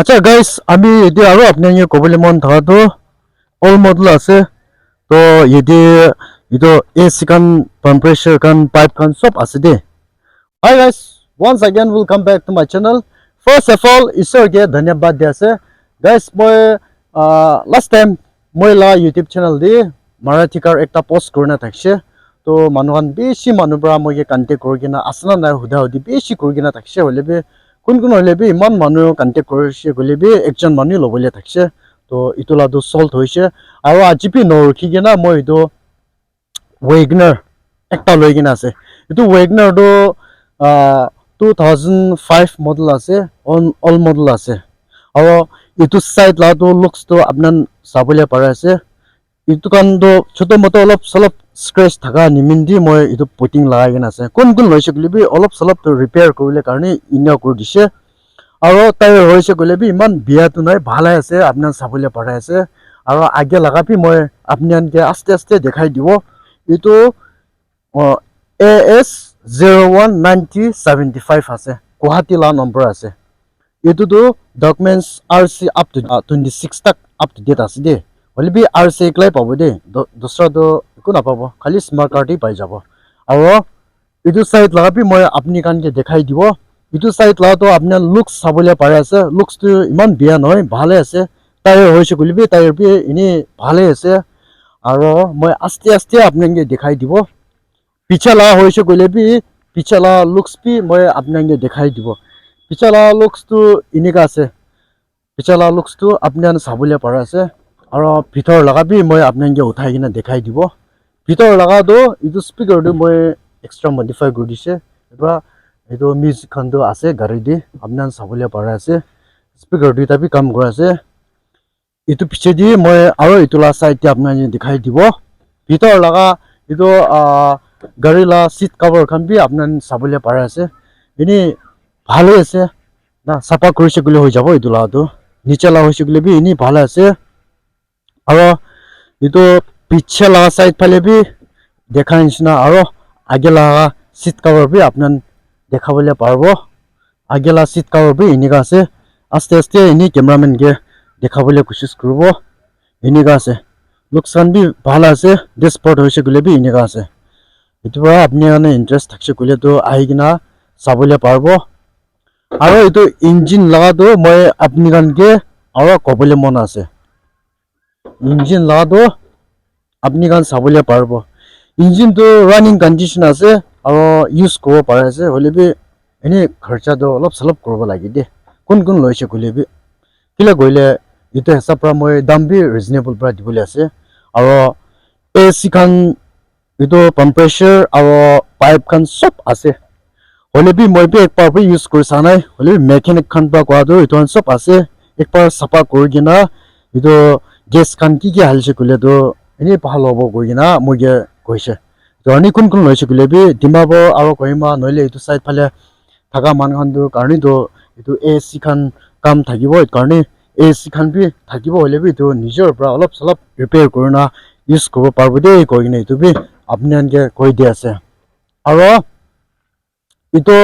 আচ্ছা গাইস আমি এটি আৰু আপোনাক ক'বলৈ মন থকাটো অল মডেল আছে তো এটি এইটো এসি কান টেম্পারেচার কান পাইপ কান সব আছে দে hi guys once again welcome back to my channel first of all ঈশ্বৰকে ধন্যবাদ দি আছে গাইস মই last time মই লা YouTube channel দি মাৰাঠিকাৰ একটা পোষ্ট কৰিনা থাকছে তো মানুহন বেছি মানুহ পৰা মই কন্টেক্ট কৰি কিনা আসনা নাই হুদা হুদি বেছি কৰি কিনা থাকছে হলেবে কোন হলে বি ইমান মানুহ কন্টেক্ট কৰিছে গলে বি একজন মানুহ লবলে থাকছে তো ইটোলাটো সল্ট হৈছে আৰু আজি বি নৰখি কিনা মই ইটো ওয়েগনাৰ একটা লৈ কিনা আছে ইটো ওয়েগনাৰ তো 2005 মডেল আছে অল মডেল আছে আৰু ইটো সাইড লাটো লুকস তো আপনান চাবলে পাৰা আছে ইটো কানটো ছোট মটো অলপ সলপ স্ক্ৰেচ থাকা নিমিন্দি মই ইটো পুটিং লাগাই কিনা আছে কোন লৈছে গলিবি অলপ সলপ তো ৰিপেয়াৰ কৰিলে কাৰণে ইনা কৰি দিছে আৰু তাই হৈছে গলিবি ইমান বিয়াটো নাই ভালে আছে আপনান চাবলে পাৰা আছে আৰু আগে লাগাবি মই আপনানকে আস্তে আস্তে দেখাই দিব ইটো AS 019075 আছে গুৱাহাটী লা নম্বৰ আছে ইটোটো ডকুমেন্টস RC up to 26 तक up to date আছে দে হলে বি RC ক্লাই পাব দে দসরা তো একো না পাব খালি স্মার্ট কার্ডই পাই যাব আৰু ইটো সাইড লাগাবি মই আপনি কানকে দেখাই দিব ইটো সাইড লাটো আপনার লুকস চাবলে পারে আছে লুকস তো ইমান বিয়া নহয় ভালে আছে টায়ার হৈছে গলিবি টায়ার বি ইনি ভালে আছে আৰু মই আস্তে আস্তে আপনাকে দেখাই দিব পিছলা হৈছে গলিবি পিছলা লুকস বি মই আপনাকে দেখাই দিব পিছলা লুকস তো ইনিকা আছে পিছলা লুকস তো আপনান চাবলে পারে আছে আৰু ভিতৰ লাগাবি মই আপনাকে উঠাই কিনা দেখাই দিব ভিতৰ লাগাটো ইটো স্পিকাৰ তো মই এক্সট্ৰা মডিফাই কৰি দিছে এবা এইটো মিউজিক খানটো আছে গাড়ী দি আপনান চাবলে পাৰা আছে স্পিকাৰ দুটা বি কাম কৰা আছে ইটো পিছে দি মই আৰু ইটোলা সাইড আপনাক দেখাই দিব ভিতৰ লাগা ইটো গাড়ী লা সিট কভাৰ খান বি আপনান চাবলে পাৰা আছে ইনি ভালে আছে না সাফা কৰিছে গলে হৈ যাব ইটোলাটো নিচেলা হৈছে গলে বি ইনি ভালে আছে আৰু ইটো পিছে লাগা সাইড ফালে বি দেখা নিচিনা আৰু আগে লাগা সিট কভাৰ বি আপনান দেখাবলে পারবো আগেলা সিট কভার বি ইনিকা আছে আস্তে আস্তে ইনি ক্যামেরাম্যান কে দেখাবলে কোশিশ করব ইনিকা আছে লুকসান বি ভালো আছে ডিসপোর্ট হইছে গলে বি ইনিকা আছে এটুবা আপনি মানে ইন্টারেস্ট থাকছে গলে তো আহি কিনা চাবলে পারবো আৰু এটো ইঞ্জিন লাগাটো মই আপনি কানকে আৰু কবলে মন আছে ইঞ্জিন লাগাটো আপনি কান চাবলে পাৰবো ইঞ্জিন তো ৰানিং কন্ডিশন আছে আৰু ইউজ কৰিব পাৰা আছে হলেবি এনে খৰচাটো অলপ সলপ কৰিব লাগে দে কোন লৈছে গলিবি কিলা গইলে ইটো হিচাপ পৰা মই দাম বি ৰিজনেবল পৰা দিবলে আছে আৰু এসি খান ইটো কম্প্ৰেসৰ আৰু পাইপ খান সব আছে হলেবি মই বি একবাৰ বি ইউজ কৰি চানাই হলেবি মেকানিক খান পৰা কোৱাটো ইটো সব আছে একবাৰ সাফা কৰি কিনা ইটো গেছ খান কি হালছে গলে তো এনে ভাল হ'ব গৈ কিনা মই কৈছে জর্নি কোন লৈছে গলেবি ডিমাবো আৰু কহিমা নইলে ইটো সাইড ফালে থাকা মানখানটো কাৰণে তো ইটো এসি খান কাম থাকিব কাৰণে এসি খান বি থাকিব হলেবি ইটো নিজৰ পৰা অলপ সলপ ৰিপেয়াৰ কৰিনা ইউজ কৰিব পারবো দে কৈ কিনে ইটো বি আপনি আনকে কৈ দি আছে আৰু ইটো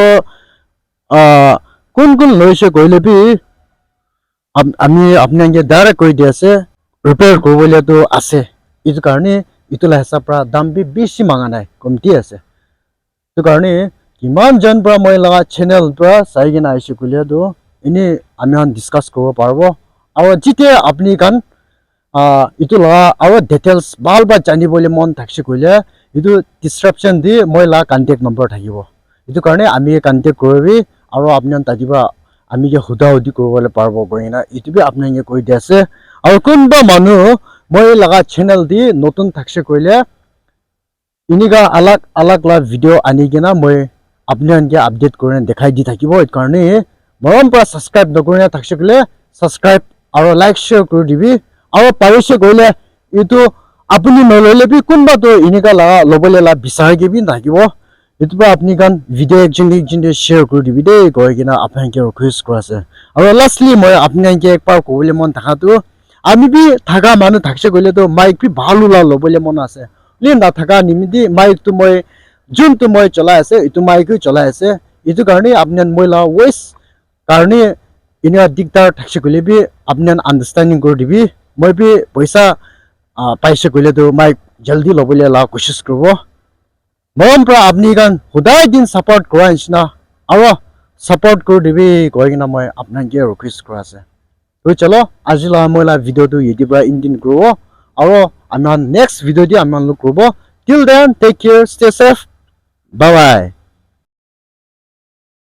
কোন লৈছে গলেবি আমি আপনি আনকে ডাইৰেক্ট কৈ দি আছে ৰিপেয়াৰ কৰিবলে তো আছে ইটো কাৰণে ইটোলা হিচাপ পৰা দাম বি বেছি মাঙা নাই কমতি আছে তো কাৰণে কিমান জন পৰা মই লাগা চেনেল পৰা চাই কিনা আইছে গলে তো এনে আমি ডিসকাস কৰিব পাৰবো আৰু যেতিয়া আপনি কান ইটো লাগা আৰু ডিটেইলস ভালবা জানিবলে মন থাকছে গলে ইটো ডিসক্ৰিপশন দি মই লা কন্টাক্ট নম্বৰ থাকিব ইটো কাৰণে আমি কন্টাক্ট কৰিবি আৰু আপনি তাদিবা আমি কে হুদা হুদি কৰিবলে পাৰবো গইনা ইটো বি আপনি কৈ দি আছে আৰু কোনবা মানুহ মই লাগা চেনেল দি নতুন থাকছে কইলে ইনিকা আলাগ আলাগ লা ভিডিও আনি কিনা মই আপনি আনকে আপডেট কৰি দেখাই দি থাকিব এই কাৰণে মৰম পৰা সাবস্ক্ৰাইব নকৰিনা থাকছে কইলে সাবস্ক্ৰাইব আৰু লাইক শেয়াৰ কৰি দিবি আৰু পাৰিছে কইলে ইটো আপুনি নললে বি কোনবা তো ইনিকা লাগা লবলে লা বিচাৰি বি থাকিব ইটোবা আপনি কান ভিডিও একজন শেয়াৰ কৰি দিবি দে কৈ কিনা আপোনাকে ৰিকুৱেষ্ট কৰাছে আৰু লাষ্টলি মই আপোনাকে একবাৰ কবলে মন থাকাটো আমি বি থাকা মানুহ থাকছে গলে তো মাইক বি ভাল ওলা লবলে মন আছে লিন্দা থাকা নিমিদি মাইক তো মই যোনটো মই চলাই আছে ইটো মাইক চলাই আছে ইটো কাৰণে আপনি মই লা ওয়েস কাৰণে ইনা দিগদাৰ থাকছে কইলে বি আপনি আন্ডাৰষ্টেণ্ডিং কৰি দিবি মই বি পইচা পাইছে কইলে তো মাই জলদি লবলে লা কোশিশ করব মৰম পৰা আপনি গান সদায় দিন সাপোৰ্ট কৰা নিচিনা আৰু সাপোৰ্ট কৰি দিবি কই কিনা মই আপোনাকে ৰিকুৱেষ্ট কৰা আছে তো চলো আজি লা মই লা ভিডিওটো ইতি পৰা ইন্ডিন কৰিব আৰু আমি নেক্সট ভিডিও দি আমি লুক কৰিব till then take care stay safe bye bye